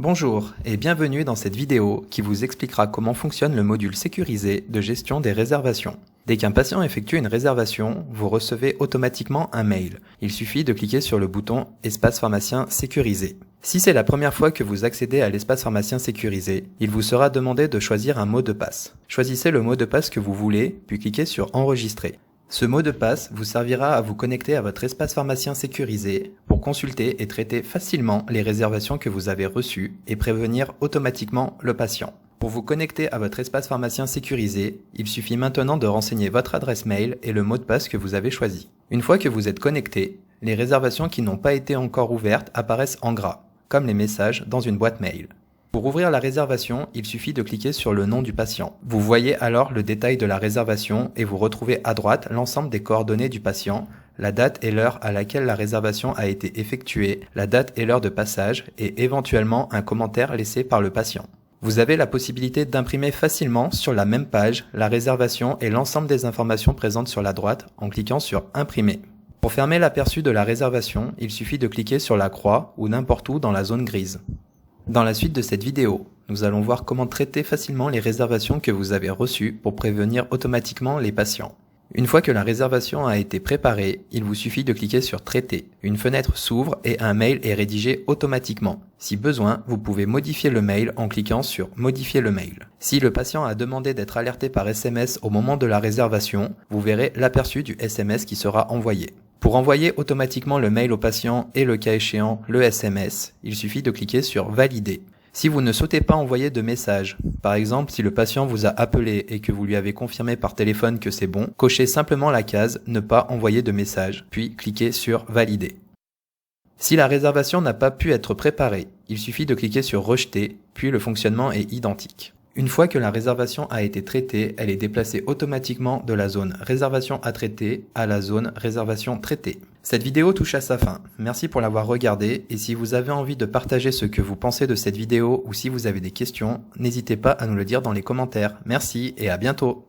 Bonjour et bienvenue dans cette vidéo qui vous expliquera comment fonctionne le module sécurisé de gestion des réservations. Dès qu'un patient effectue une réservation, vous recevez automatiquement un mail. Il suffit de cliquer sur le bouton « Espace pharmacien sécurisé ». Si c'est la première fois que vous accédez à l'espace pharmacien sécurisé, il vous sera demandé de choisir un mot de passe. Choisissez le mot de passe que vous voulez, puis cliquez sur « Enregistrer ». Ce mot de passe vous servira à vous connecter à votre espace pharmacien sécurisé pour consulter et traiter facilement les réservations que vous avez reçues et prévenir automatiquement le patient. Pour vous connecter à votre espace pharmacien sécurisé, il suffit maintenant de renseigner votre adresse mail et le mot de passe que vous avez choisi. Une fois que vous êtes connecté, les réservations qui n'ont pas été encore ouvertes apparaissent en gras, comme les messages dans une boîte mail. Pour ouvrir la réservation, il suffit de cliquer sur le nom du patient. Vous voyez alors le détail de la réservation et vous retrouvez à droite l'ensemble des coordonnées du patient, la date et l'heure à laquelle la réservation a été effectuée, la date et l'heure de passage et éventuellement un commentaire laissé par le patient. Vous avez la possibilité d'imprimer facilement sur la même page la réservation et l'ensemble des informations présentes sur la droite en cliquant sur « Imprimer ». Pour fermer l'aperçu de la réservation, il suffit de cliquer sur la croix ou n'importe où dans la zone grise. Dans la suite de cette vidéo, nous allons voir comment traiter facilement les réservations que vous avez reçues pour prévenir automatiquement les patients. Une fois que la réservation a été préparée, il vous suffit de cliquer sur « Traiter ». Une fenêtre s'ouvre et un mail est rédigé automatiquement. Si besoin, vous pouvez modifier le mail en cliquant sur « Modifier le mail ». Si le patient a demandé d'être alerté par SMS au moment de la réservation, vous verrez l'aperçu du SMS qui sera envoyé. Pour envoyer automatiquement le mail au patient et le cas échéant le SMS, il suffit de cliquer sur « Valider ». Si vous ne souhaitez pas envoyer de message, par exemple si le patient vous a appelé et que vous lui avez confirmé par téléphone que c'est bon, cochez simplement la case « Ne pas envoyer de message », puis cliquez sur « Valider ». Si la réservation n'a pas pu être préparée, il suffit de cliquer sur « Rejeter », puis le fonctionnement est identique. Une fois que la réservation a été traitée, elle est déplacée automatiquement de la zone réservation à traiter à la zone réservation traitée. Cette vidéo touche à sa fin. Merci pour l'avoir regardée et si vous avez envie de partager ce que vous pensez de cette vidéo ou si vous avez des questions, n'hésitez pas à nous le dire dans les commentaires. Merci et à bientôt.